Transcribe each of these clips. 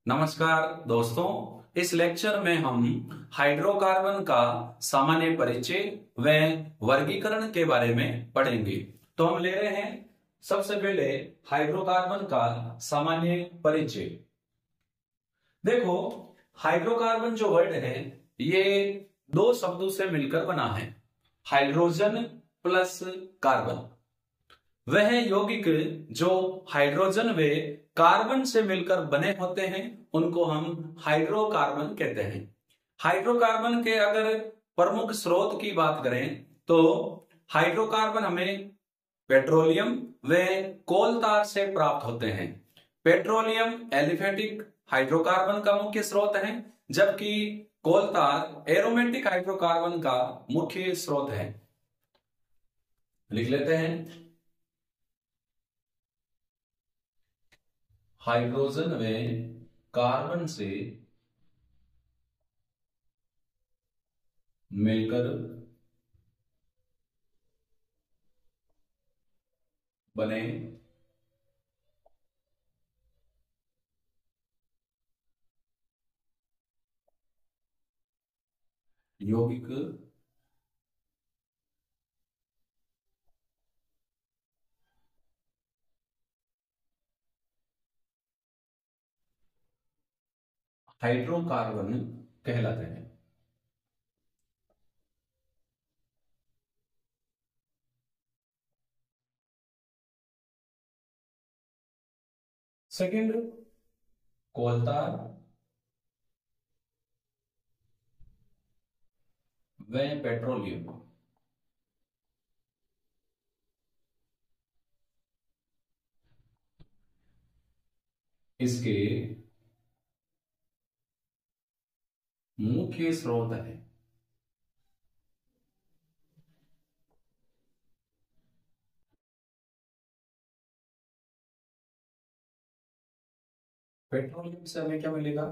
नमस्कार दोस्तों। इस लेक्चर में हम हाइड्रोकार्बन का सामान्य परिचय व वर्गीकरण के बारे में पढ़ेंगे। तो हम ले रहे हैं सबसे पहले हाइड्रोकार्बन का सामान्य परिचय। देखो, हाइड्रोकार्बन जो वर्ड है ये दो शब्दों से मिलकर बना है, हाइड्रोजन प्लस कार्बन। वह यौगिक जो हाइड्रोजन व कार्बन से मिलकर बने होते हैं उनको हम हाइड्रोकार्बन कहते हैं। हाइड्रोकार्बन के अगर प्रमुख स्रोत की बात करें तो हाइड्रोकार्बन हमें पेट्रोलियम व कोलतार से प्राप्त होते हैं। पेट्रोलियम एलिफेटिक हाइड्रोकार्बन का मुख्य स्रोत है, जबकि कोलतार एरोमेटिक हाइड्रोकार्बन का मुख्य स्रोत है। लिख लेते हैं, हाइड्रोजन व कार्बन से मिलकर बने यौगिक हाइड्रोकार्बन कहलाते हैं। सेकंड, कोलतार व पेट्रोलियम इसके मुख्य स्रोत है। पेट्रोलियम से हमें क्या मिलेगा?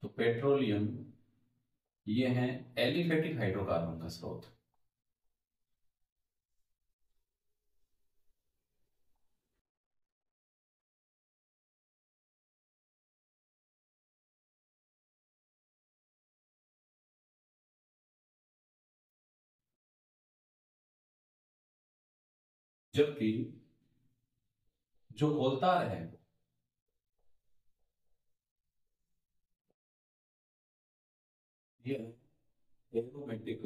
तो पेट्रोलियम ये है एलिफेटिक हाइड्रोकार्बन का स्रोत। जबकि जो कोलतार है ये एरोमेटिक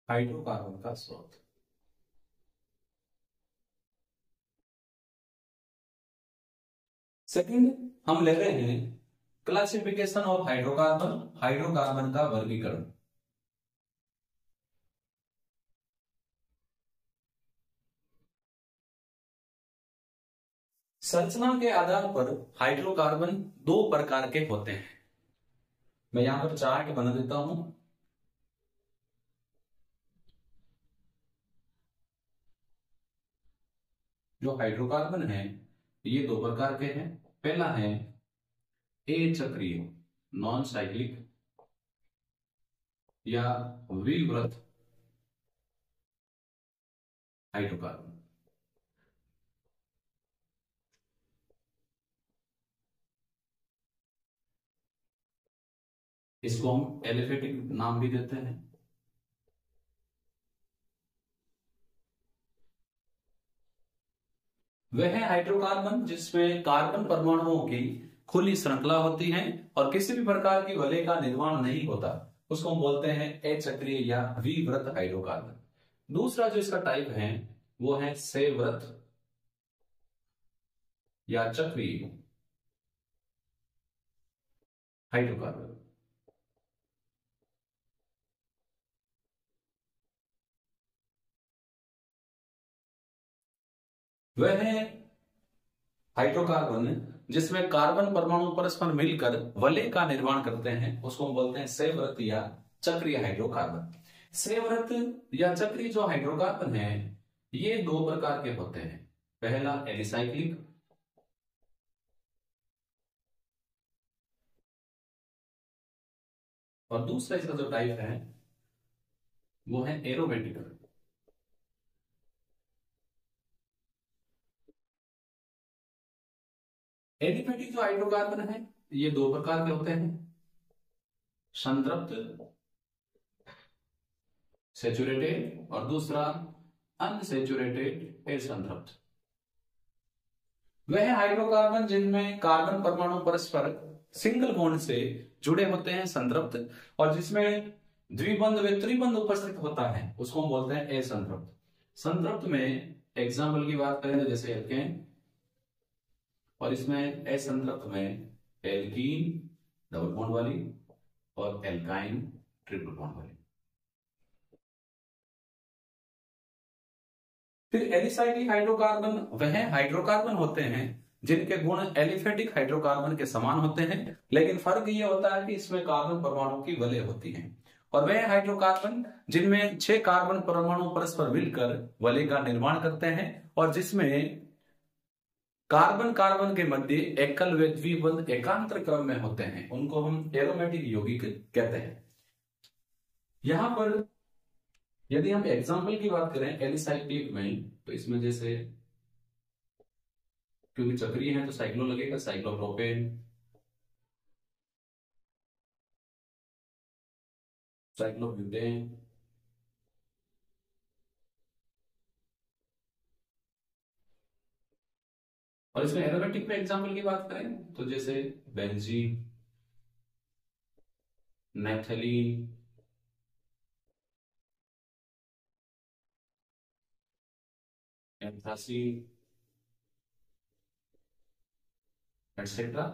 हाइड्रोकार्बन का स्रोत। सेकंड, हम ले रहे हैं क्लासिफिकेशन ऑफ हाइड्रोकार्बन, हाइड्रोकार्बन का वर्गीकरण। संरचना के आधार पर हाइड्रोकार्बन दो प्रकार के होते हैं। मैं यहां पर चार्ट बना देता हूं। जो हाइड्रोकार्बन है ये दो प्रकार के हैं। पहला है ए चक्रीय नॉन साइक्लिक या व्हीलव्रत हाइड्रोकार्बन। इसको हम एलिफेटिक नाम भी देते हैं। वह है हाइड्रोकार्बन जिसमें कार्बन परमाणुओं की खुली श्रृंखला होती है और किसी भी प्रकार की वलय का निर्माण नहीं होता, उसको हम बोलते हैं अचक्रीय या द्विव्रत हाइड्रोकार्बन। दूसरा जो इसका टाइप है वो है सेव्रत या चक्रीय हाइड्रोकार्बन। वह है हाइड्रोकार्बन जिसमें कार्बन परमाणु परस्पर मिलकर वलय का निर्माण करते हैं, उसको हम बोलते हैं सेव्रत या चक्रीय हाइड्रोकार्बन। सेव्रत या चक्रीय जो हाइड्रोकार्बन है ये दो प्रकार के होते हैं। पहला एलिसाइक्लिक और दूसरा इसका जो टाइप है वो है एरोमेटिक। एडिपेटिक जो हाइड्रोकार्बन है ये दो प्रकार के होते हैं, संतृप्त सैचुरेटेड और दूसरा अनसैचुरेटेड असंतृप्त। वह हाइड्रोकार्बन जिनमें कार्बन परमाणु परस्पर सिंगल बॉन्ड से जुड़े होते हैं संतृप्त, और जिसमें द्विबंध व त्रिबंध उपस्थित होता है उसको हम बोलते हैं असंतृप्त। संतृप्त में एग्जाम्पल की बात करें तो जैसे एल्केन, और इसमें असंतृप्त में एल्कीन डबल बॉन्ड वाली और एल्काइन ट्रिपल बॉन्ड वाली। फिर एलिसाइक्लिक हाइड्रोकार्बन वह हाइड्रोकार्बन होते हैं जिनके गुण एलिफेटिक हाइड्रोकार्बन के समान होते हैं, लेकिन फर्क ये होता है कि इसमें कार्बन परमाणु की वलय होती है। और वह हाइड्रोकार्बन जिनमें 6 कार्बन परमाणु परस्पर मिलकर वलय का निर्माण करते हैं, और जिसमें कार्बन कार्बन के मध्य एकल व द्विबंध एकांतर क्रम में होते हैं, उनको हम एरोमेटिक यौगिक कहते हैं। यहां पर यदि हम एग्जाम्पल की बात करें एलिसाइक्लिक में, तो इसमें जैसे क्योंकि चक्रीय है तो साइक्लो लगेगा, साइक्लोप्रोपेन, साइक्लोब्यूटेन, और इसमें एरोमेटिक में एग्जाम्पल की बात करें तो जैसे बेंजीन, नेफ्थलीन, एंथ्रासीन एटसेट्रा।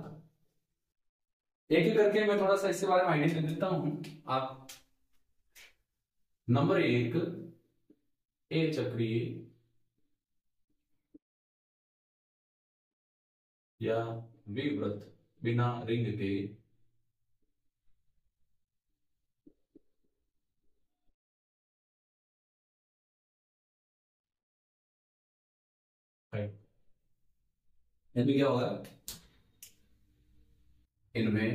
एक एक करके मैं थोड़ा सा इसके बारे में आइडिया दे देता हूं। आप नंबर 1 ए चक्रीय या विवृत बिना रिंग के इनमें क्या होगा, इनमें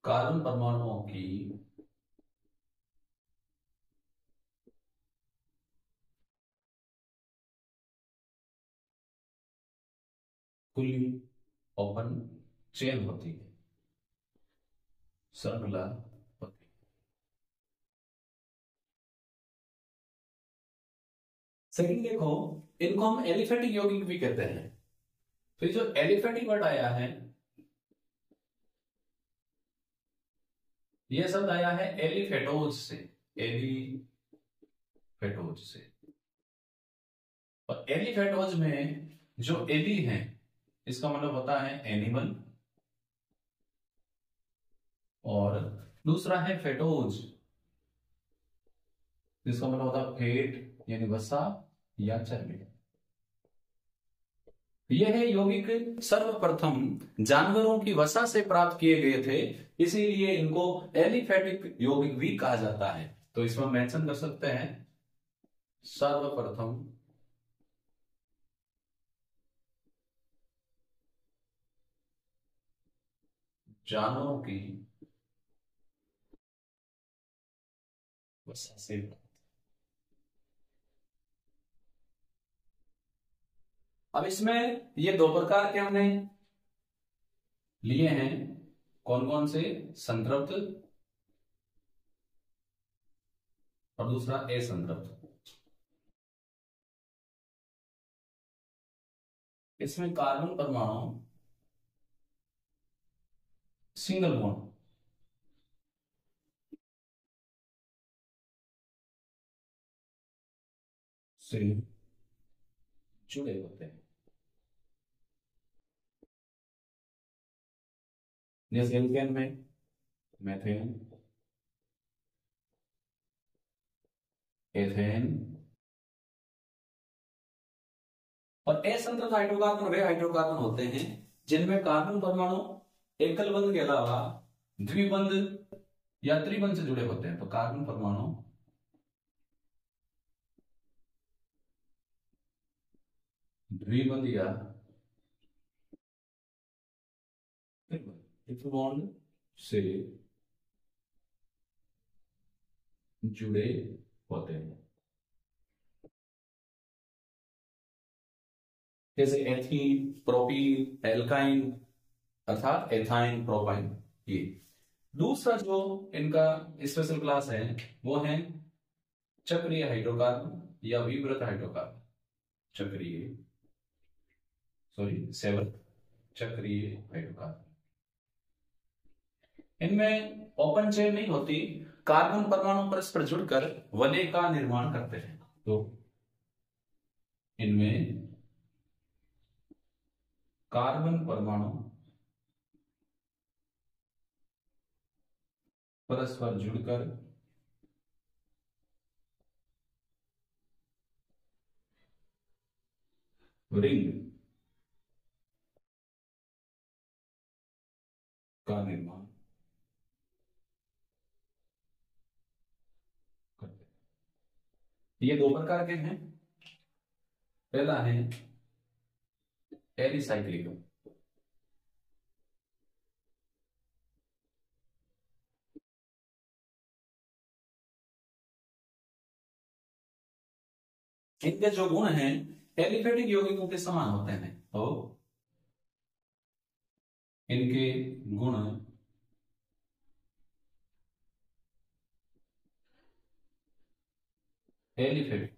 कार्बन परमाणुओं की खुली ओपन चेन होती है, श्रृंखला होती है। सेकंड देखो, इनको हम एलिफेटिक यौगिक भी कहते हैं। तो जो एलिफेटिक वर्ड आया है, यह शब्द आया है एलिफेटोज से, एलिफेटोज से। और एलिफेटोज में जो एली है इसका मतलब होता है एनिमल, और दूसरा है फेटोज जिसका मतलब होता है फेट यानी वसा या चर्बी। यह यौगिक सर्वप्रथम जानवरों की वसा से प्राप्त किए गए थे, इसीलिए इनको एलिफेटिक यौगिक भी कहा जाता है। तो इसमें मेंशन कर सकते हैं सर्वप्रथम जानवरों की वसा से। अब इसमें ये दो प्रकार के हमने लिए हैं, कौन कौन से, संतृप्त और दूसरा असंतृप्त। इसमें कार्बन परमाणु सिंगल बॉन्ड से जुड़े होते हैं, जैसे एल्केन में मेथेन, एथेन। और असंतृप्त हाइड्रोकार्बन वे हाइड्रोकार्बन होते हैं जिनमें कार्बन परमाणु एकल बंध के अलावा द्विबंध या त्रिबंध से जुड़े होते हैं। तो कार्बन परमाणु द्विबंध या त्रिबंध, बॉन्ड से जुड़े होते हैं, जैसे एथीन, प्रोपीन, एल्काइन अर्थात एथाइन, प्रोपाइन। ये दूसरा जो इनका स्पेशल क्लास है वो है चक्रीय हाइड्रोकार्बन या विवृत हाइड्रोकार्बन। चक्रीय, सॉरी सेवन, चक्रीय हाइड्रोकार्बन। इनमें ओपन चेन नहीं होती, कार्बन परमाणु परस्पर जुड़कर वलय का निर्माण करते हैं। तो इनमें कार्बन परमाणु परस्पर जुड़कर रिंग का निर्माण करते हैं। ये दो प्रकार के हैं। पहला है एलिसाइक्लिक, इनके जो गुण हैं एलिफेटिक यौगिकों के समान होते हैं। तो इनके गुण एलिफेटिक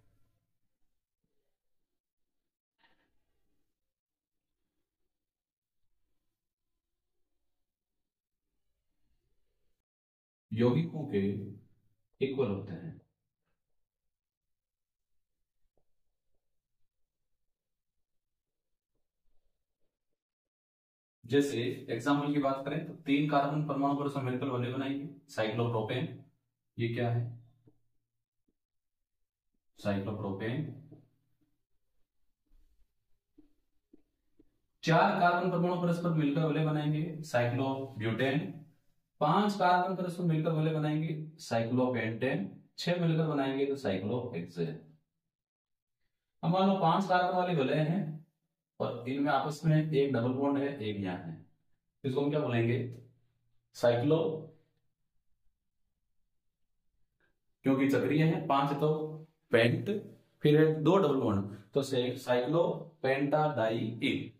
यौगिकों के इक्वल होते हैं। जैसे एग्जाम्पल की बात करें तो 3 कार्बन परमाणु परस्पर मिलकर वलय बनाएंगे, साइक्लोप्रोपेन। ये क्या है? साइक्लोप्रोपेन। 4 कार्बन परमाणु परस्पर मिलकर वलय बनाएंगे, साइक्लोब्यूटेन। 5 कार्बन परस्पर मिलकर वलय बनाएंगे, साइक्लोपेंटेन। 6 मिलकर बनाएंगे तो साइक्लोहेक्सेन। अब मान लो 5 कार्बन वाले वलय हैं और इनमें आपस में एक डबल बॉन्ड है, एक यहां है, इसको हम क्या बोलेंगे? साइक्लो, क्योंकि चक्रीय है। 5 तो पेंट, फिर है 2 डबल बॉन्ड, तो साइक्लो पेंटाडाइइन।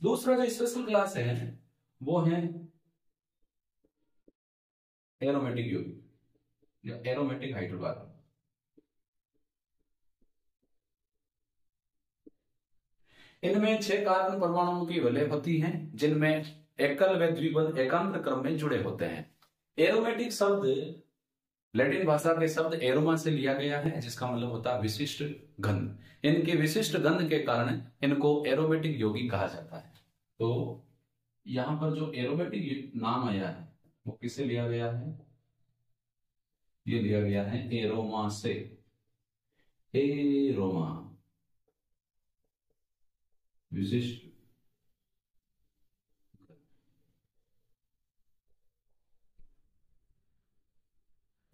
दूसरा जो स्पेशल क्लास है वो है एरोमेटिक यौगिक या एरोमेटिक हाइड्रोकार्बन। इनमें 6 कार्बन परमाणुओं की वलय होती हैं जिनमें एकल व द्विबंध एकांतर क्रम में जुड़े होते हैं। एरोमेटिक शब्द लैटिन भाषा के शब्द एरोमा से लिया गया है, जिसका मतलब होता है विशिष्ट गंध। इनके विशिष्ट गंध के कारण इनको एरोमेटिक यौगिक कहा जाता है। तो यहां पर जो एरोमेटिक नाम आया है वो किससे लिया गया है? ये लिया गया है एरोमा से। एरोमा विशिष्ट।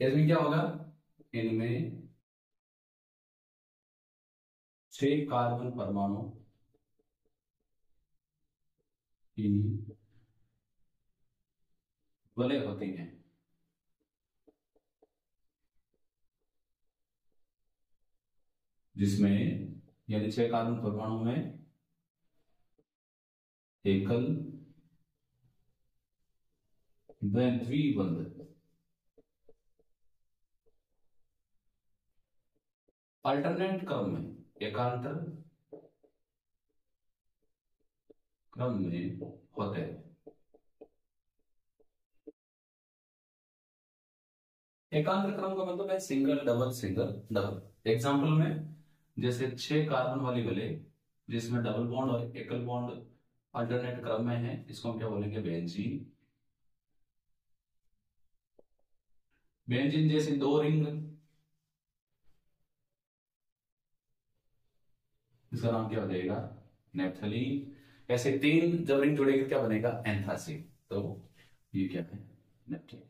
इसमें क्या होगा? इनमें 6 कार्बन परमाणु की वलय होती हैं, जिसमें यानी 6 कार्बन परमाणु में एकल व द्विबंध अल्टरनेट क्रम में, एकांतर क्रम में होते हैं। एकांतर क्रम का मतलब है single double single double. Example में जैसे 6 कार्बन वाली वलय जिसमें डबल बॉन्ड और एकल बॉन्ड अल्टरनेट क्रम में है, इसको हम क्या बोलेंगे? बेंजीन। बेंजीन जैसे 2 रिंग, इसका नाम क्या हो जाएगा? नेप्थलीन। ऐसे 3 जब रिंग जुड़ेगी क्या बनेगा? एंथ्रासीन। तो ये क्या है? नेप्थलीन।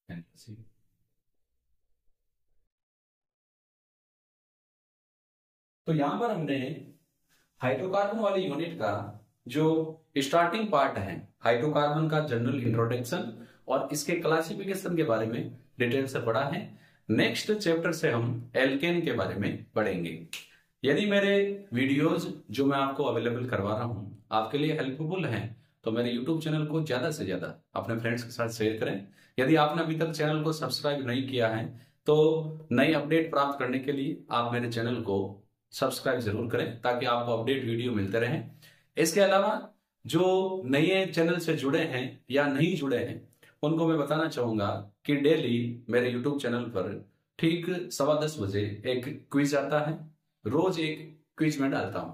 एंथ्रासीन। तो यहां पर हमने हाइड्रोकार्बन वाली यूनिट का जो स्टार्टिंग पार्ट है, हाइड्रोकार्बन का जनरल इंट्रोडक्शन और इसके क्लासिफिकेशन के बारे में डिटेल से पढ़ा है। नेक्स्ट चैप्टर से हम एल्केन के बारे में पढ़ेंगे। यदि मेरे वीडियोस जो मैं आपको अवेलेबल करवा रहा हूं आपके लिए हेल्पफुल हैं तो मेरे यूट्यूब चैनल को ज्यादा से ज्यादा अपने फ्रेंड्स के साथ शेयर करें। यदि आपने अभी तक चैनल को सब्सक्राइब नहीं किया है तो नई अपडेट प्राप्त करने के लिए आप मेरे चैनल को सब्सक्राइब जरूर करें ताकि आपको अपडेट वीडियो मिलते रहें। इसके अलावा जो नए चैनल से जुड़े हैं या नहीं जुड़े हैं उनको मैं बताना चाहूंगा कि डेली मेरे यूट्यूब चैनल पर ठीक 10:15 बजे एक क्विज आता है। रोज एक क्विज में डालता हूं,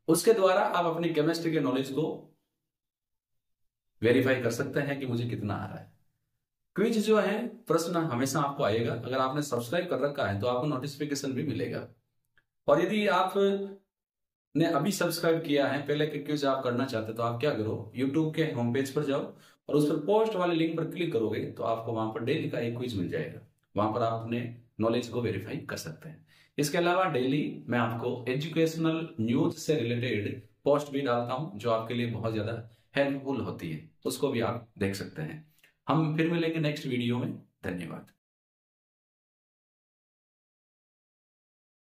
उसके द्वारा आप अपनी केमिस्ट्री के नॉलेज को वेरीफाई कर सकते हैं कि मुझे कितना आ रहा है। क्विज जो है प्रश्न हमेशा आपको आएगा। अगर आपने सब्सक्राइब कर रखा है तो आपको नोटिफिकेशन भी मिलेगा। और यदि आपने अभी सब्सक्राइब किया है, पहले के क्विज आप करना चाहते तो आप क्या करो, यूट्यूब के होम पेज पर जाओ और उस पर पोस्ट वाले लिंक पर क्लिक करोगे तो आपको वहां पर डेली का एक क्विज मिल जाएगा। वहां पर आप अपने नॉलेज को वेरीफाई कर सकते हैं। इसके अलावा डेली मैं आपको एजुकेशनल न्यूज से रिलेटेड पोस्ट भी डालता हूं जो आपके लिए बहुत ज्यादा हेल्पफुल होती है, उसको भी आप देख सकते हैं। हम फिर मिलेंगे नेक्स्ट वीडियो में। धन्यवाद।